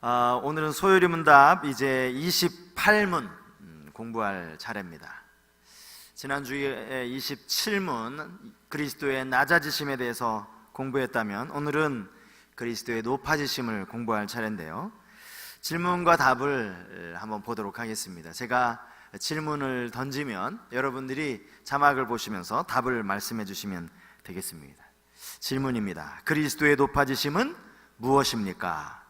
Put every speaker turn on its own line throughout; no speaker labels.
오늘은 소요리 문답 이제 28문 공부할 차례입니다. 지난주에 27문 그리스도의 낮아지심에 대해서 공부했다면 오늘은 그리스도의 높아지심을 공부할 차례인데요. 질문과 답을 한번 보도록 하겠습니다. 제가 질문을 던지면 여러분들이 자막을 보시면서 답을 말씀해 주시면 되겠습니다. 질문입니다. 그리스도의 높아지심은 무엇입니까?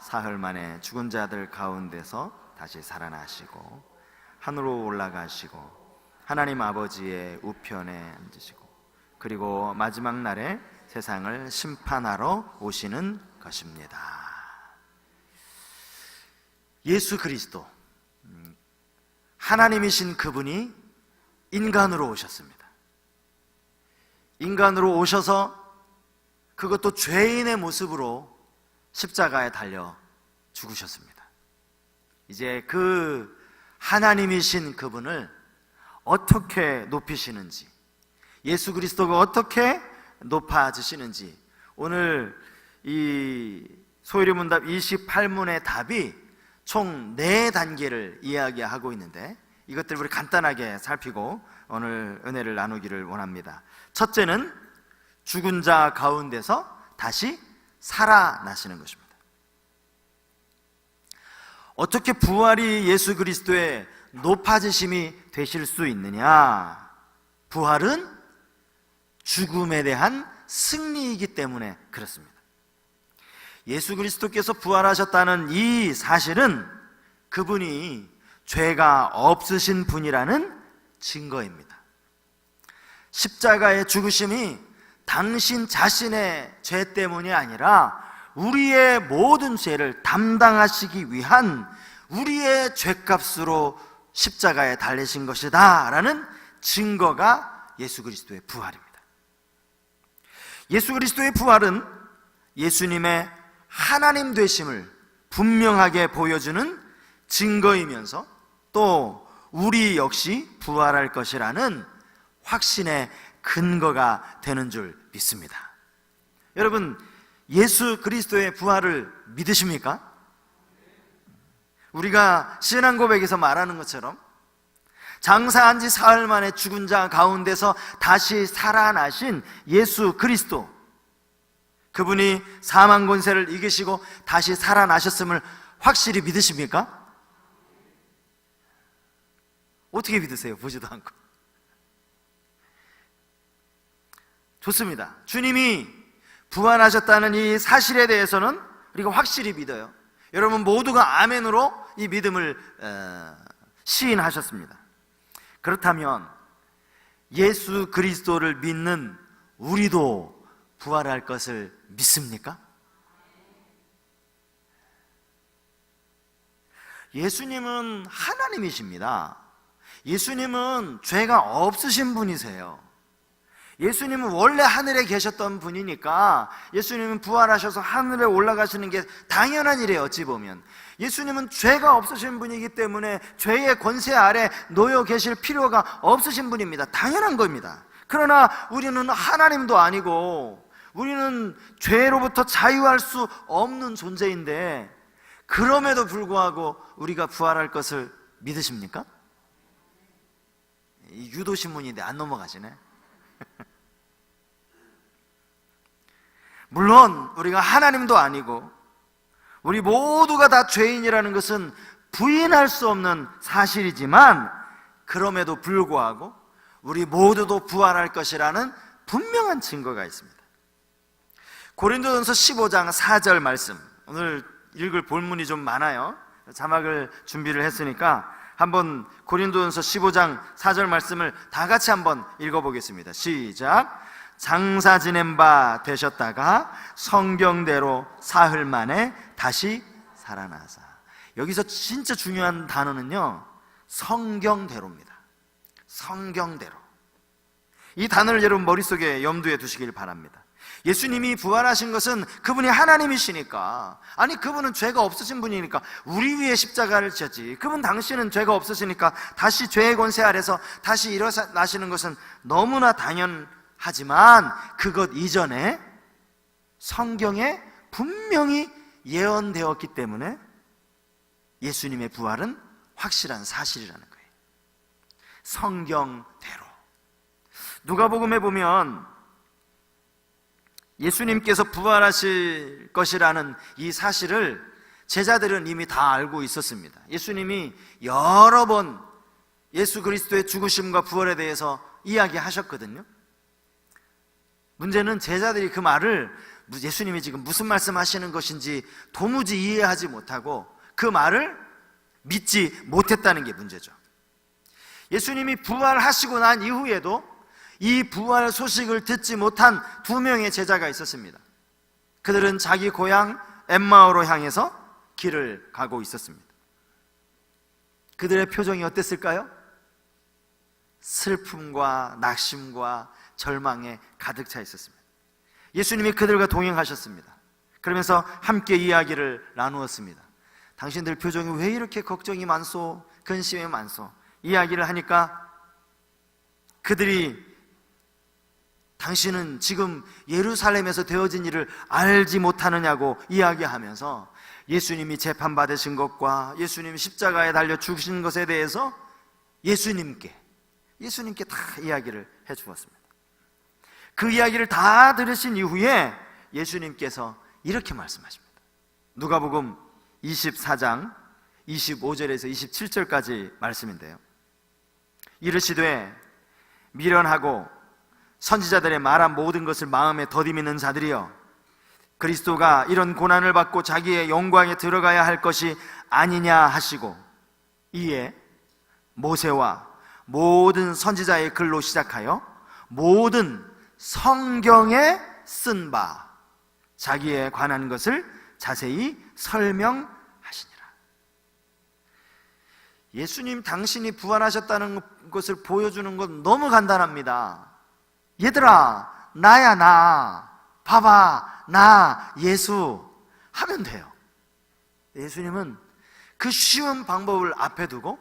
사흘 만에 죽은 자들 가운데서 다시 살아나시고 하늘로 올라가시고 하나님 아버지의 우편에 앉으시고 그리고 마지막 날에 세상을 심판하러 오시는 것입니다. 예수 그리스도, 하나님이신 그분이 인간으로 오셨습니다. 인간으로 오셔서 그것도 죄인의 모습으로 십자가에 달려 죽으셨습니다. 이제 그 하나님이신 그분을 어떻게 높이시는지, 예수 그리스도가 어떻게 높아지시는지, 오늘 이 소요리 문답 28문의 답이 총 4단계를 이야기하고 있는데 이것들을 우리 간단하게 살피고 오늘 은혜를 나누기를 원합니다. 첫째는 죽은 자 가운데서 다시 살아나시는 것입니다. 어떻게 부활이 예수 그리스도의 높아지심이 되실 수 있느냐? 부활은 죽음에 대한 승리이기 때문에 그렇습니다. 예수 그리스도께서 부활하셨다는 이 사실은 그분이 죄가 없으신 분이라는 증거입니다. 십자가의 죽으심이 당신 자신의 죄 때문이 아니라 우리의 모든 죄를 담당하시기 위한 우리의 죄값으로 십자가에 달리신 것이다 라는 증거가 예수 그리스도의 부활입니다. 예수 그리스도의 부활은 예수님의 하나님 되심을 분명하게 보여주는 증거이면서 또 우리 역시 부활할 것이라는 확신의 근거가 되는 줄 믿습니다. 여러분, 예수 그리스도의 부활을 믿으십니까? 우리가 신앙 고백에서 말하는 것처럼 장사한 지 사흘 만에 죽은 자 가운데서 다시 살아나신 예수 그리스도, 그분이 사망 권세를 이기시고 다시 살아나셨음을 확실히 믿으십니까? 어떻게 믿으세요? 보지도 않고. 좋습니다. 주님이 부활하셨다는 이 사실에 대해서는 우리가 확실히 믿어요. 여러분 모두가 아멘으로 이 믿음을 시인하셨습니다. 그렇다면 예수 그리스도를 믿는 우리도 부활할 것을 믿습니까? 예수님은 하나님이십니다. 예수님은 죄가 없으신 분이세요. 예수님은 원래 하늘에 계셨던 분이니까 예수님은 부활하셔서 하늘에 올라가시는 게 당연한 일이에요. 어찌 보면 예수님은 죄가 없으신 분이기 때문에 죄의 권세 아래 놓여 계실 필요가 없으신 분입니다. 당연한 겁니다. 그러나 우리는 하나님도 아니고 우리는 죄로부터 자유할 수 없는 존재인데 그럼에도 불구하고 우리가 부활할 것을 믿으십니까? 이 유도신문인데 안 넘어가시네. 물론 우리가 하나님도 아니고 우리 모두가 다 죄인이라는 것은 부인할 수 없는 사실이지만 그럼에도 불구하고 우리 모두도 부활할 것이라는 분명한 증거가 있습니다. 고린도전서 15장 4절 말씀, 오늘 읽을 본문이 좀 많아요. 자막을 준비를 했으니까 한번 고린도전서 15장 4절 말씀을 다 같이 한번 읽어보겠습니다. 시작. 장사 지낸 바 되셨다가 성경대로 사흘 만에 다시 살아나사. 여기서 진짜 중요한 단어는요, 성경대로입니다. 성경대로. 이 단어를 여러분 머릿속에 염두에 두시길 바랍니다. 예수님이 부활하신 것은 그분이 하나님이시니까, 아니 그분은 죄가 없으신 분이니까 우리 위에 십자가를 지었지, 그분 당신은 죄가 없으시니까 다시 죄의 권세 아래서 다시 일어나시는 것은 너무나 당연하지만 그것 이전에 성경에 분명히 예언되었기 때문에 예수님의 부활은 확실한 사실이라는 거예요. 성경대로. 누가복음에 보면 예수님께서 부활하실 것이라는 이 사실을 제자들은 이미 다 알고 있었습니다. 예수님이 여러 번 예수 그리스도의 죽으심과 부활에 대해서 이야기하셨거든요. 문제는 제자들이 그 말을 예수님이 지금 무슨 말씀하시는 것인지 도무지 이해하지 못하고 그 말을 믿지 못했다는 게 문제죠. 예수님이 부활하시고 난 이후에도 이 부활 소식을 듣지 못한 2명의 제자가 있었습니다. 그들은 자기 고향 엠마오로 향해서 길을 가고 있었습니다. 그들의 표정이 어땠을까요? 슬픔과 낙심과 절망에 가득 차 있었습니다. 예수님이 그들과 동행하셨습니다. 그러면서 함께 이야기를 나누었습니다. 당신들 표정이 왜 이렇게 걱정이 많소? 근심이 많소? 이야기를 하니까 그들이 당신은 지금 예루살렘에서 되어진 일을 알지 못하느냐고 이야기하면서 예수님이 재판받으신 것과 예수님이 십자가에 달려 죽으신 것에 대해서 예수님께 다 이야기를 해 주었습니다. 그 이야기를 다 들으신 이후에 예수님께서 이렇게 말씀하십니다. 누가복음 24장 25절에서 27절까지 말씀인데요. 이르시되 미련하고 선지자들의 말한 모든 것을 마음에 더디미는 자들이여, 그리스도가 이런 고난을 받고 자기의 영광에 들어가야 할 것이 아니냐 하시고, 이에 모세와 모든 선지자의 글로 시작하여 모든 성경에 쓴 바 자기에 관한 것을 자세히 설명하시니라. 예수님 당신이 부활하셨다는 것을 보여주는 건 너무 간단합니다. 얘들아, 나야, 나. 봐봐, 나 예수 하면 돼요. 예수님은 그 쉬운 방법을 앞에 두고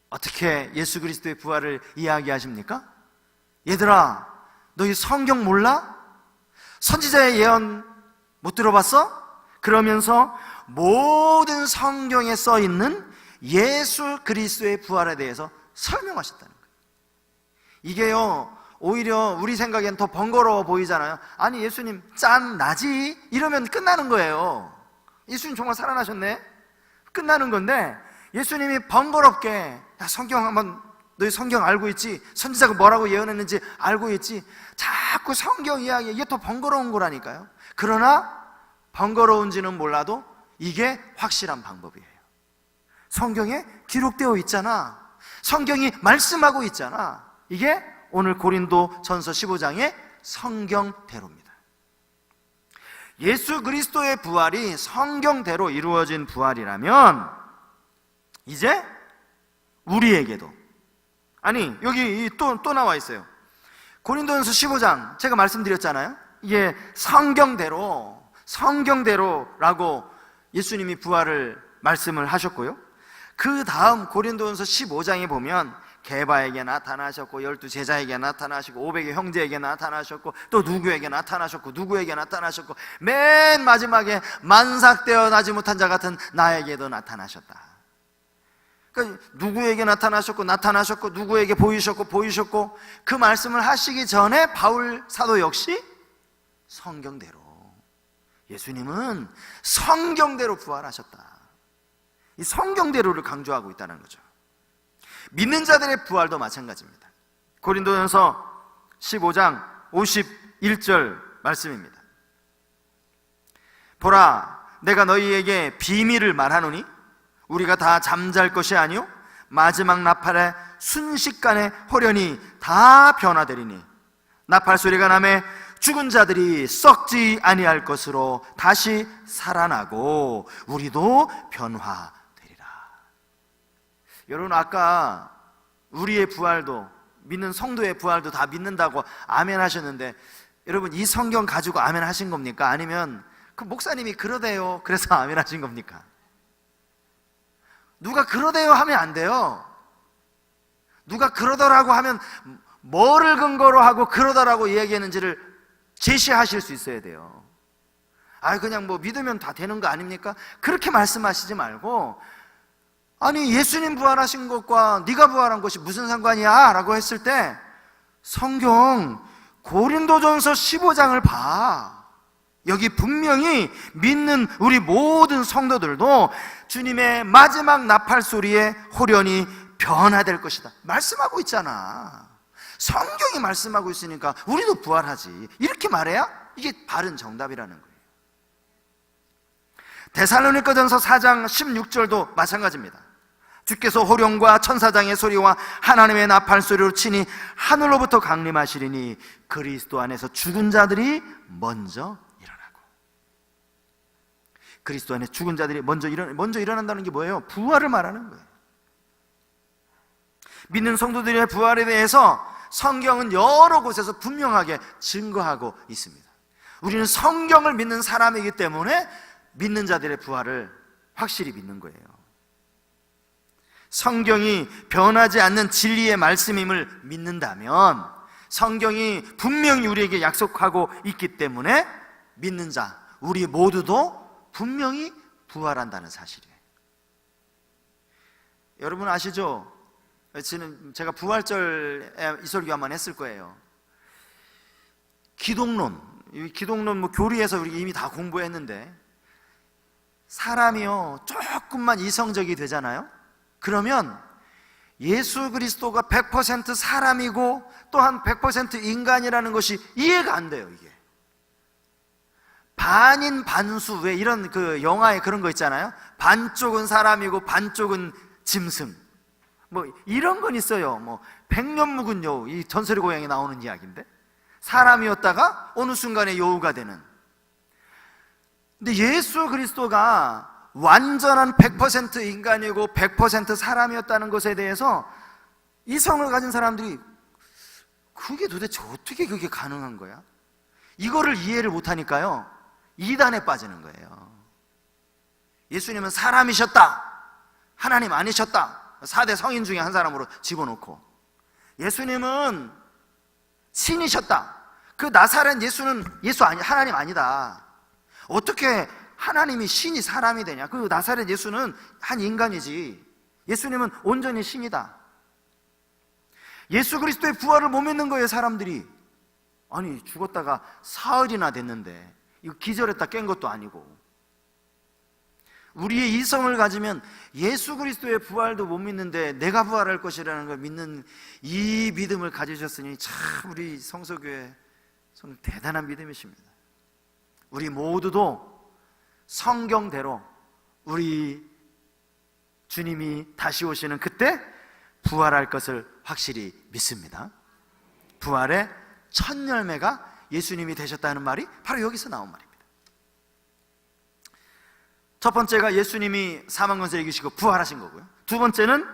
어떻게 예수 그리스도의 부활을 이야기하십니까? 얘들아, 너희 성경 몰라? 선지자의 예언 못 들어봤어? 그러면서 모든 성경에 써 있는 예수 그리스도의 부활에 대해서 설명하셨다는 거예요. 이게요, 오히려 우리 생각엔 더 번거로워 보이잖아요. 아니, 예수님 짠 나지? 이러면 끝나는 거예요. 예수님 정말 살아나셨네? 끝나는 건데, 예수님이 번거롭게, 야, 성경 한번, 너희 성경 알고 있지? 선지자가 뭐라고 예언했는지 알고 있지? 자꾸 성경 이야기, 이게 더 번거로운 거라니까요. 그러나 번거로운지는 몰라도 이게 확실한 방법이에요. 성경에 기록되어 있잖아. 성경이 말씀하고 있잖아. 이게 오늘 고린도 전서 15장의 성경대로입니다. 예수 그리스도의 부활이 성경대로 이루어진 부활이라면 이제 우리에게도, 아니 여기 또 나와 있어요. 고린도전서 15장 제가 말씀드렸잖아요. 이게 성경대로라고 예수님이 부활을 말씀을 하셨고요. 그 다음 고린도전서 15장에 보면 게바에게 나타나셨고 12제자에게 나타나시고 500의 형제에게 나타나셨고 또 누구에게 나타나셨고 누구에게 나타나셨고 맨 마지막에 만삭되어 나지 못한 자 같은 나에게도 나타나셨다. 그러니까 누구에게 나타나셨고 누구에게 보이셨고 그 말씀을 하시기 전에 바울 사도 역시 성경대로, 예수님은 성경대로 부활하셨다. 이 성경대로를 강조하고 있다는 거죠. 믿는 자들의 부활도 마찬가지입니다. 고린도전서 15장 51절 말씀입니다. 보라, 내가 너희에게 비밀을 말하노니 우리가 다 잠잘 것이 아니요 마지막 나팔에 순식간에 호련히 다 변화되리니 나팔 소리가 나매 죽은 자들이 썩지 아니할 것으로 다시 살아나고 우리도 변화되리라. 여러분, 아까 우리의 부활도, 믿는 성도의 부활도 다 믿는다고 아멘 하셨는데, 여러분 이 성경 가지고 아멘 하신 겁니까? 아니면 그 목사님이 그러대요 그래서 아멘 하신 겁니까? 누가 그러대요 하면 안 돼요. 누가 그러더라고 하면 뭐를 근거로 하고 그러더라고 얘기했는지를 제시하실 수 있어야 돼요. 그냥 뭐 믿으면 다 되는 거 아닙니까? 그렇게 말씀하시지 말고, 아니 예수님 부활하신 것과 네가 부활한 것이 무슨 상관이야? 라고 했을 때 성경 고린도전서 15장을 봐. 여기 분명히 믿는 우리 모든 성도들도 주님의 마지막 나팔 소리에 호련히 변화될 것이다 말씀하고 있잖아. 성경이 말씀하고 있으니까 우리도 부활하지, 이렇게 말해야 이게 바른 정답이라는 거예요. 데살로니가전서 4장 16절도 마찬가지입니다. 주께서 호령과 천사장의 소리와 하나님의 나팔 소리로 치니 하늘로부터 강림하시리니 그리스도 안에서 죽은 자들이 먼저 일어나고. 그리스도 안에 죽은 자들이 먼저 일어난다는 게 뭐예요? 부활을 말하는 거예요. 믿는 성도들의 부활에 대해서 성경은 여러 곳에서 분명하게 증거하고 있습니다. 우리는 성경을 믿는 사람이기 때문에 믿는 자들의 부활을 확실히 믿는 거예요. 성경이 변하지 않는 진리의 말씀임을 믿는다면 성경이 분명히 우리에게 약속하고 있기 때문에 믿는 자, 우리 모두도 분명히 부활한다는 사실이에요. 여러분 아시죠? 제가 부활절에 이설교 한번 했을 거예요. 기독론 뭐 교리에서 우리 이미 다 공부했는데, 사람이요 조금만 이성적이 되잖아요. 그러면 예수 그리스도가 100% 사람이고 또한 100% 인간이라는 것이 이해가 안 돼요. 이게 반인 반수, 왜 이런 그 영화에 그런 거 있잖아요. 반쪽은 사람이고 반쪽은 짐승, 뭐 이런 건 있어요. 뭐 백년 묵은 여우, 이 전설의 고향에 나오는 이야기인데, 사람이었다가 어느 순간에 여우가 되는. 근데 예수 그리스도가 완전한 100% 인간이고 100% 사람이었다는 것에 대해서 이성을 가진 사람들이 그게 도대체 어떻게 그게 가능한 거야? 이거를 이해를 못하니까요 이단에 빠지는 거예요. 예수님은 사람이셨다, 하나님 아니셨다, 4대 성인 중에 한 사람으로 집어넣고, 예수님은 신이셨다, 그 나사렛 예수는 하나님 아니다. 어떻게 하나님이 신이 사람이 되냐? 그 나사렛 예수는 한 인간이지, 예수님은 온전히 신이다. 예수 그리스도의 부활을 못 믿는 거예요, 사람들이. 아니 죽었다가 사흘이나 됐는데 이거 기절했다 깬 것도 아니고. 우리의 이성을 가지면 예수 그리스도의 부활도 못 믿는데 내가 부활할 것이라는 걸 믿는 이 믿음을 가지셨으니 참 우리 성서교회 대단한 믿음이십니다. 우리 모두도 성경대로 우리 주님이 다시 오시는 그때 부활할 것을 확실히 믿습니다. 부활의 첫 열매가 예수님이 되셨다는 말이 바로 여기서 나온 말입니다. 첫 번째가 예수님이 사망권세 이기시고 부활하신 거고요. 두 번째는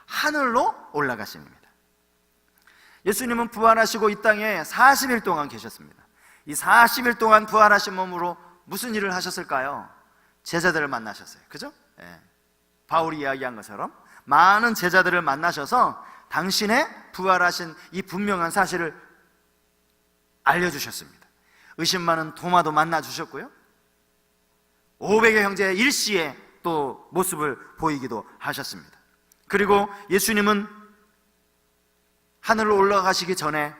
하늘로 올라가십니다. 예수님은 부활하시고 이 땅에 40일 동안 계셨습니다. 이 40일 동안 부활하신 몸으로 무슨 일을 하셨을까요? 제자들을 만나셨어요. 그죠? 예. 바울이 이야기한 것처럼 많은 제자들을 만나셔서 당신의 부활하신 이 분명한 사실을 알려주셨습니다. 의심 많은 도마도 만나주셨고요, 500의 형제 일시에 또 모습을 보이기도 하셨습니다. 그리고 예수님은 하늘로 올라가시기 전에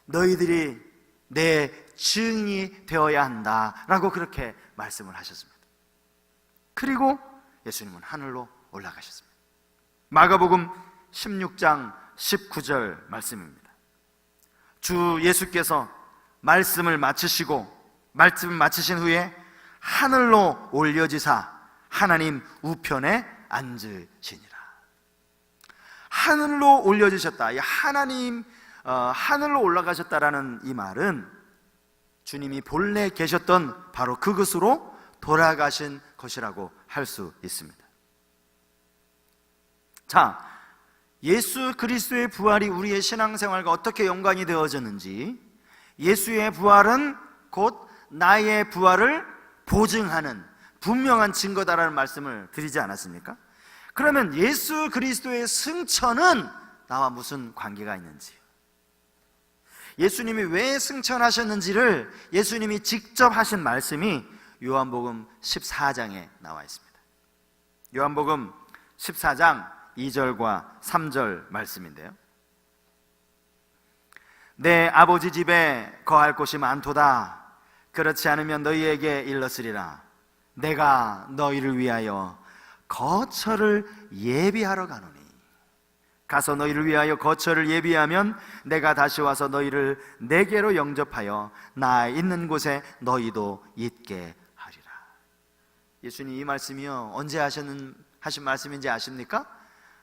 너희들이 내 증인이 되어야 한다라고 그렇게 말씀을 하셨습니다. 그리고 예수님은 하늘로 올라가셨습니다. 마가복음 16장 19절 말씀입니다. 주 예수께서 말씀을 마치신 후에 하늘로 올려지사 하나님 우편에 앉으시니라. 하늘로 올려지셨다. 하나님 하늘로 올라가셨다라는 이 말은 주님이 본래 계셨던 바로 그곳으로 돌아가신 것이라고 할 수 있습니다. 자, 예수 그리스도의 부활이 우리의 신앙생활과 어떻게 연관이 되어졌는지, 예수의 부활은 곧 나의 부활을 보증하는 분명한 증거다라는 말씀을 드리지 않았습니까? 그러면 예수 그리스도의 승천은 나와 무슨 관계가 있는지, 예수님이 왜 승천하셨는지를 예수님이 직접 하신 말씀이 요한복음 14장에 나와 있습니다. 요한복음 14장 2절과 3절 말씀인데요. 내 아버지 집에 거할 곳이 많도다. 그렇지 않으면 너희에게 일렀으리라. 내가 너희를 위하여 거처를 예비하러 가노니 가서 너희를 위하여 거처를 예비하면 내가 다시 와서 너희를 내게로 영접하여 나 있는 곳에 너희도 있게 하리라. 예수님 이 말씀이요 언제 하신 말씀인지 아십니까?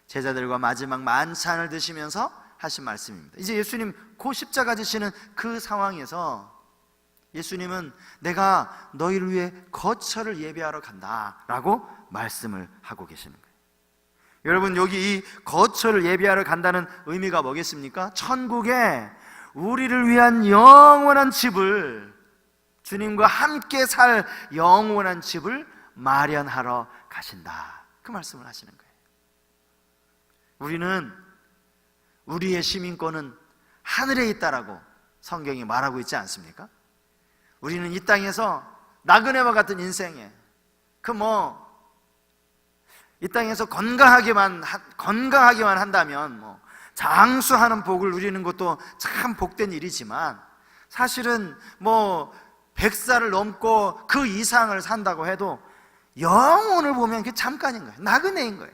제자들과 마지막 만찬을 드시면서 하신 말씀입니다. 이제 예수님 그 십자가 지시는 그 상황에서 예수님은 내가 너희를 위해 거처를 예비하러 간다라고 말씀을 하고 계시는 거예요. 여러분, 여기 이 거처를 예비하러 간다는 의미가 뭐겠습니까? 천국에 우리를 위한 영원한 집을, 주님과 함께 살 영원한 집을 마련하러 가신다, 그 말씀을 하시는 거예요. 우리는 우리의 시민권은 하늘에 있다라고 성경이 말하고 있지 않습니까? 우리는 이 땅에서 나그네와 같은 인생에 이 땅에서 건강하게만 한다면 장수하는 복을 누리는 것도 참 복된 일이지만, 사실은 100살을 넘고 그 이상을 산다고 해도 영혼을 보면 그게 잠깐인 거예요. 나그네인 거예요.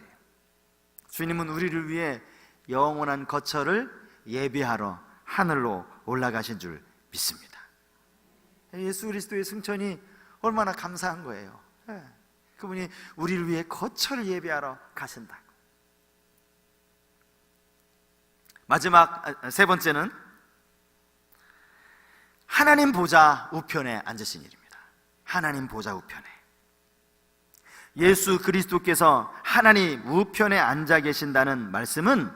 주님은 우리를 위해 영원한 거처를 예비하러 하늘로 올라가신 줄 믿습니다. 예수 그리스도의 승천이 얼마나 감사한 거예요. 그분이 우리를 위해 거처를 예비하러 가신다. 마지막 세 번째는 하나님 보좌 우편에 앉으신 일입니다. 하나님 보좌 우편에, 예수 그리스도께서 하나님 우편에 앉아 계신다는 말씀은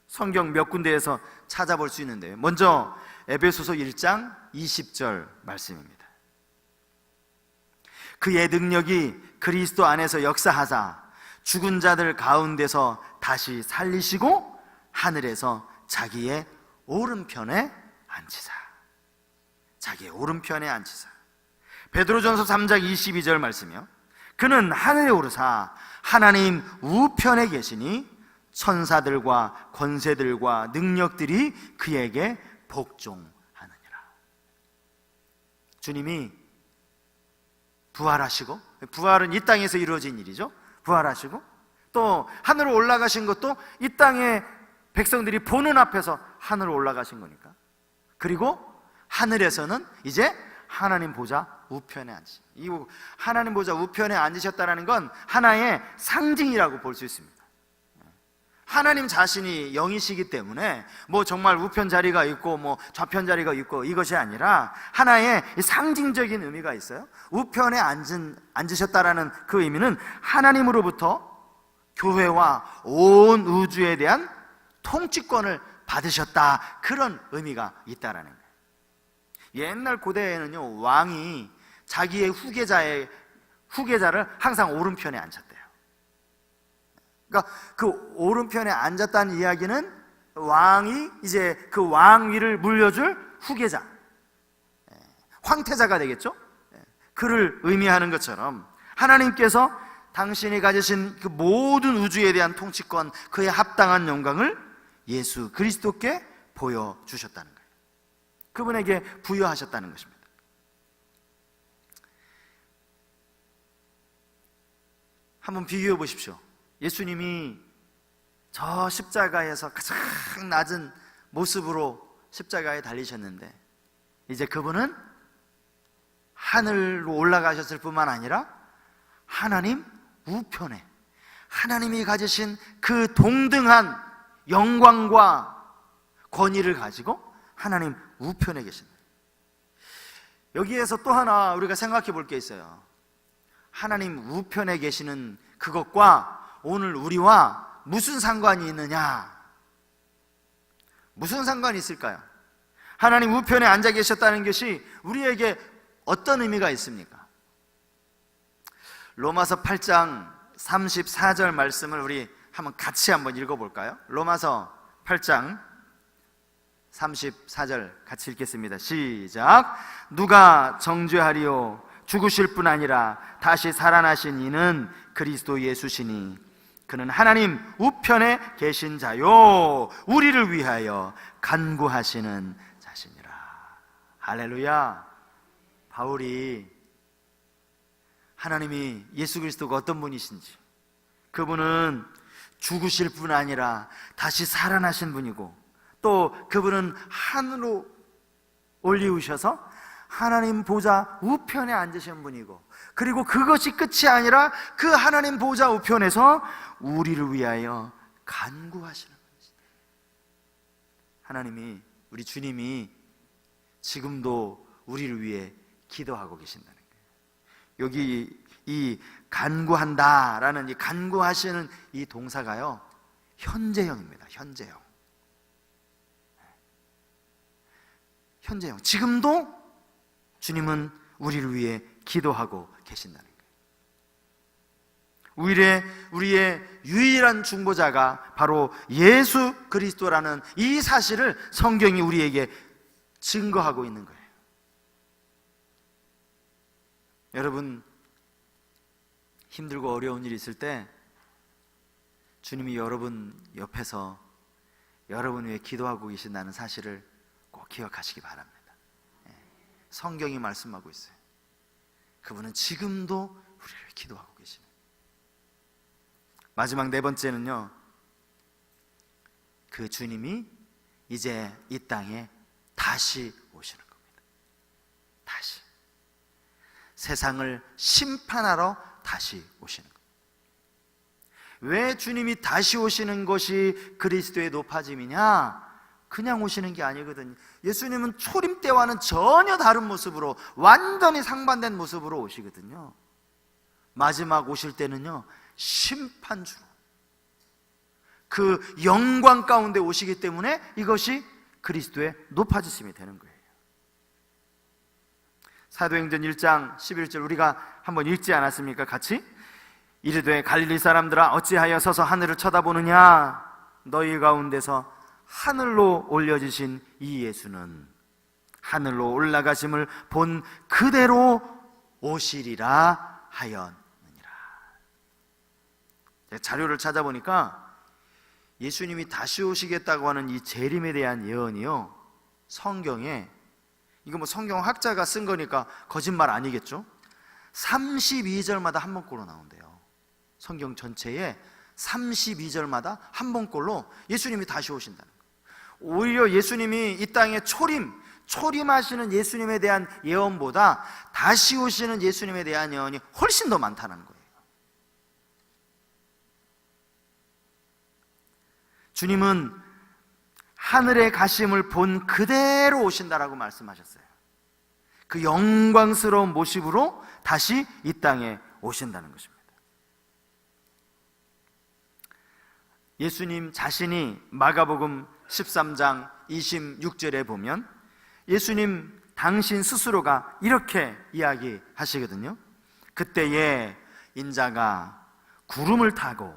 성경 몇 군데에서 찾아볼 수 있는데요. 먼저 에베소서 1장 20절 말씀입니다. 그의 능력이 그리스도 안에서 역사하사 죽은 자들 가운데서 다시 살리시고 하늘에서 자기의 오른편에 앉히사. 자기의 오른편에 앉히사. 베드로전서 3장 22절 말씀이요. 그는 하늘에 오르사 하나님 우편에 계시니 천사들과 권세들과 능력들이 그에게 복종하느니라. 주님이 부활하시고, 부활은 이 땅에서 이루어진 일이죠. 부활하시고 또 하늘로 올라가신 것도 이 땅의 백성들이 보는 앞에서 하늘로 올라가신 거니까. 그리고 하늘에서는 이제 하나님 보좌 우편에 앉으신, 이 하나님 보좌 우편에 앉으셨다는 건 하나의 상징이라고 볼 수 있습니다. 하나님 자신이 영이시기 때문에 정말 우편 자리가 있고 좌편 자리가 있고 이것이 아니라 하나의 상징적인 의미가 있어요. 우편에 앉으셨다라는 그 의미는 하나님으로부터 교회와 온 우주에 대한 통치권을 받으셨다, 그런 의미가 있다라는 거예요. 옛날 고대에는요, 왕이 자기의 후계자를 항상 오른편에 앉혔대요. 그러니까 그 오른편에 앉았다는 이야기는 왕이 이제 그 왕위를 물려줄 후계자, 황태자가 되겠죠. 그를 의미하는 것처럼 하나님께서 당신이 가지신 그 모든 우주에 대한 통치권, 그에 합당한 영광을 예수 그리스도께 보여주셨다는 거예요. 그분에게 부여하셨다는 것입니다. 한번 비교해 보십시오. 예수님이 저 십자가에서 가장 낮은 모습으로 십자가에 달리셨는데, 이제 그분은 하늘로 올라가셨을 뿐만 아니라 하나님 우편에, 하나님이 가지신 그 동등한 영광과 권위를 가지고 하나님 우편에 계신다. 여기에서 또 하나 우리가 생각해 볼 게 있어요. 하나님 우편에 계시는 그것과 오늘 우리와 무슨 상관이 있느냐? 무슨 상관이 있을까요? 하나님 우편에 앉아 계셨다는 것이 우리에게 어떤 의미가 있습니까? 로마서 8장 34절 말씀을 우리 같이 한번 읽어볼까요? 로마서 8장 34절 같이 읽겠습니다. 시작. 누가 정죄하리요? 죽으실 뿐 아니라 다시 살아나신 이는 그리스도 예수시니 그는 하나님 우편에 계신 자요 우리를 위하여 간구하시는 자시니라. 할렐루야. 바울이 하나님이 예수 그리스도가 어떤 분이신지, 그분은 죽으실 뿐 아니라 다시 살아나신 분이고, 또 그분은 하늘로 올리우셔서 하나님 보좌 우편에 앉으신 분이고, 그리고 그것이 끝이 아니라 그 하나님 보좌 우편에서 우리를 위하여 간구하시는 분이시다. 하나님이, 우리 주님이 지금도 우리를 위해 기도하고 계신다는 거예요. 여기 이 간구한다라는 이 간구하시는 이 동사가요, 현재형입니다. 현재형. 현재형. 지금도 주님은 우리를 위해 기도하고 계신다는 거예요. 우리의 유일한 중보자가 바로 예수 그리스도라는 이 사실을 성경이 우리에게 증거하고 있는 거예요. 여러분, 힘들고 어려운 일이 있을 때 주님이 여러분 옆에서 여러분 위해 기도하고 계신다는 사실을 꼭 기억하시기 바랍니다. 성경이 말씀하고 있어요. 그분은 지금도 우리를 기도하고 계시는. 마지막 네 번째는요, 그 주님이 이제 이 땅에 다시 오시는 겁니다. 다시 세상을 심판하러 다시 오시는 겁니다. 왜 주님이 다시 오시는 것이 그리스도의 높아짐이냐? 그냥 오시는 게 아니거든요. 예수님은 초림 때와는 전혀 다른 모습으로, 완전히 상반된 모습으로 오시거든요. 마지막 오실 때는요, 심판주로, 그 영광 가운데 오시기 때문에 이것이 그리스도의 높아지심이 되는 거예요. 사도행전 1장 11절 우리가 한번 읽지 않았습니까? 같이. 이르되 갈릴리 사람들아 어찌하여 서서 하늘을 쳐다보느냐? 너희 가운데서 하늘로 올려지신 이 예수는 하늘로 올라가심을 본 그대로 오시리라 하였느니라. 자료를 찾아보니까 예수님이 다시 오시겠다고 하는 이 재림에 대한 예언이요, 성경에, 이거 뭐 성경학자가 쓴 거니까 거짓말 아니겠죠? 32절마다 한 번꼴로 나온대요. 성경 전체에 32절마다 한 번꼴로 예수님이 다시 오신다는 거예요. 오히려 예수님이 이 땅에 초림하시는 예수님에 대한 예언보다 다시 오시는 예수님에 대한 예언이 훨씬 더 많다는 거예요. 주님은 하늘에 가심을 본 그대로 오신다라고 말씀하셨어요. 그 영광스러운 모습으로 다시 이 땅에 오신다는 것입니다. 예수님 자신이 마가복음 13장 26절에 보면 예수님 당신 스스로가 이렇게 이야기하시거든요. 그때에 인자가 구름을 타고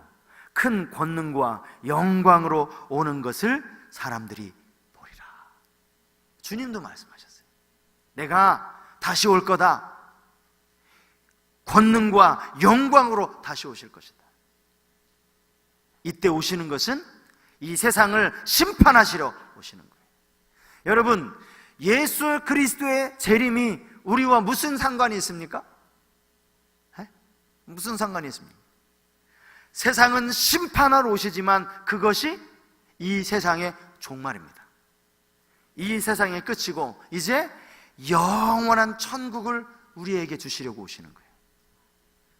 큰 권능과 영광으로 오는 것을 사람들이 보리라. 주님도 말씀하셨어요. 내가 다시 올 거다. 권능과 영광으로 다시 오실 것이다. 이때 오시는 것은 이 세상을 심판하시러 오시는 거예요. 여러분, 예수 그리스도의 재림이 우리와 무슨 상관이 있습니까? 무슨 상관이 있습니까? 세상은 심판하러 오시지만 그것이 이 세상의 종말입니다. 이 세상의 끝이고 이제 영원한 천국을 우리에게 주시려고 오시는 거예요.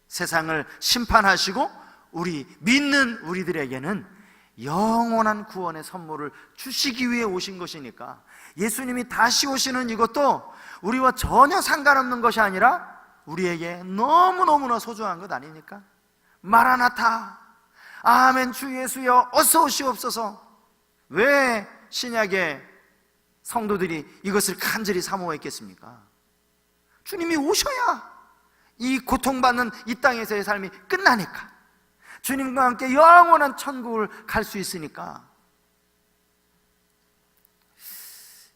세상을 심판하시고 우리 믿는 우리들에게는 영원한 구원의 선물을 주시기 위해 오신 것이니까 예수님이 다시 오시는 이것도 우리와 전혀 상관없는 것이 아니라 우리에게 너무너무나 소중한 것 아닙니까? 마라나타, 아멘 주 예수여 어서 오시옵소서. 왜 신약의 성도들이 이것을 간절히 사모했겠습니까? 주님이 오셔야 이 고통받는 이 땅에서의 삶이 끝나니까, 주님과 함께 영원한 천국을 갈 수 있으니까.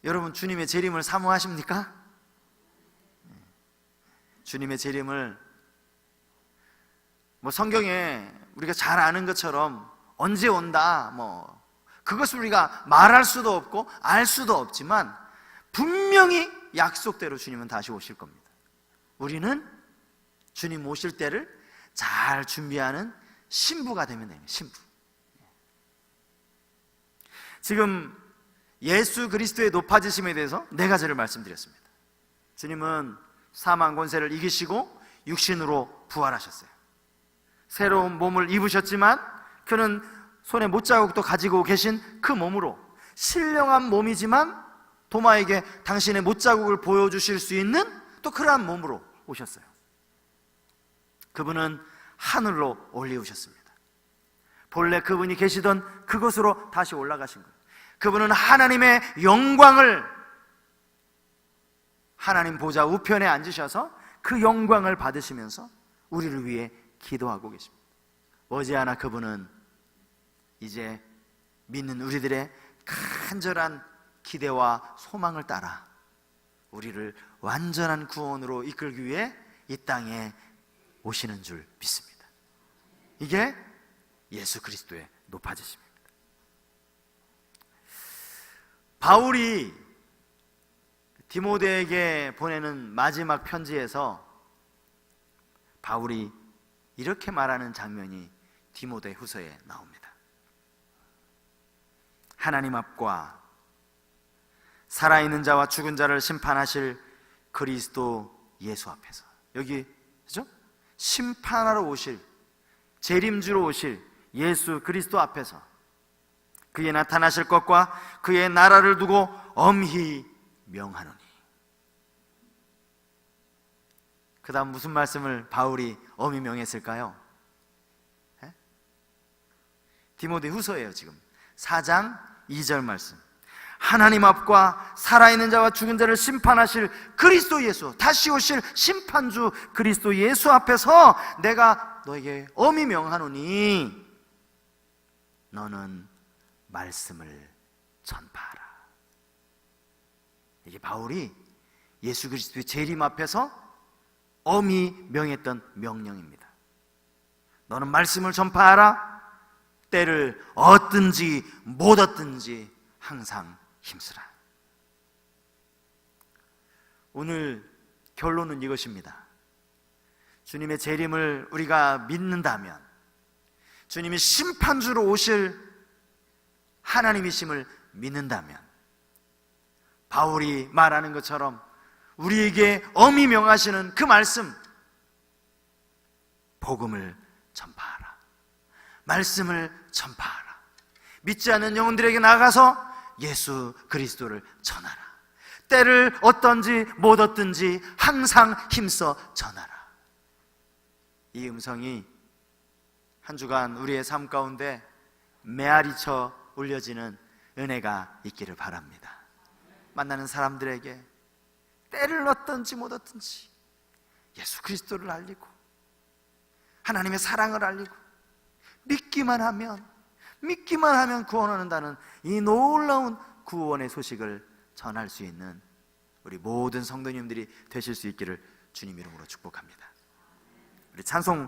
여러분, 주님의 재림을 사모하십니까? 주님의 재림을 성경에 우리가 잘 아는 것처럼 언제 온다 그것을 우리가 말할 수도 없고 알 수도 없지만 분명히 약속대로 주님은 다시 오실 겁니다. 우리는 주님 오실 때를 잘 준비하는 신부가 되면 됩니다. 신부. 지금 예수 그리스도의 높아지심에 대해서 네 가지를 말씀드렸습니다. 주님은 사망 권세를 이기시고 육신으로 부활하셨어요. 새로운 몸을 입으셨지만 그는 손에 못자국도 가지고 계신 그 몸으로 신령한 몸이지만 도마에게 당신의 못자국을 보여주실 수 있는 또 그러한 몸으로 오셨어요. 그분은 하늘로 올리우셨습니다. 본래 그분이 계시던 그곳으로 다시 올라가신 거예요. 그분은 하나님의 영광을 하나님 보좌 우편에 앉으셔서 그 영광을 받으시면서 우리를 위해 기도하고 계십니다. 머지않아 그분은 이제 믿는 우리들의 간절한 기대와 소망을 따라 우리를 완전한 구원으로 이끌기 위해 이 땅에 오시는 줄 믿습니다. 이게 예수 그리스도의 높아지심입니다. 바울이 디모데에게 보내는 마지막 편지에서 바울이 이렇게 말하는 장면이 디모데 후서에 나옵니다. 하나님 앞과 살아있는 자와 죽은 자를 심판하실 그리스도 예수 앞에서, 여기 그죠? 심판하러 오실, 재림주로 오실 예수 그리스도 앞에서 그의 나타나실 것과 그의 나라를 두고 엄히 명하노니. 그 다음 무슨 말씀을 바울이 엄히 명했을까요? 디모데 후서예요. 지금 4장 2절 말씀. 하나님 앞과 살아있는 자와 죽은 자를 심판하실 그리스도 예수, 다시 오실 심판주 그리스도 예수 앞에서 내가 너에게 엄히 명하노니 너는 말씀을 전파하라. 이게 바울이 예수 그리스도의 재림 앞에서 엄히 명했던 명령입니다. 너는 말씀을 전파하라. 때를 얻든지 못 얻든지 항상 힘쓰라. 오늘 결론은 이것입니다. 주님의 재림을 우리가 믿는다면, 주님이 심판주로 오실 하나님이심을 믿는다면, 바울이 말하는 것처럼 우리에게 엄히 명하시는 그 말씀, 복음을 전파하라. 말씀을 전파하라. 믿지 않는 영혼들에게 나가서 예수 그리스도를 전하라. 때를 얻든지 못 얻든지 항상 힘써 전하라. 이 음성이 한 주간 우리의 삶 가운데 메아리쳐 울려지는 은혜가 있기를 바랍니다. 만나는 사람들에게 때를 얻든지 못 얻든지 예수 그리스도를 알리고 하나님의 사랑을 알리고 믿기만 하면 구원한다는 이 놀라운 구원의 소식을 전할 수 있는 우리 모든 성도님들이 되실 수 있기를 주님 이름으로 축복합니다. 우리 찬송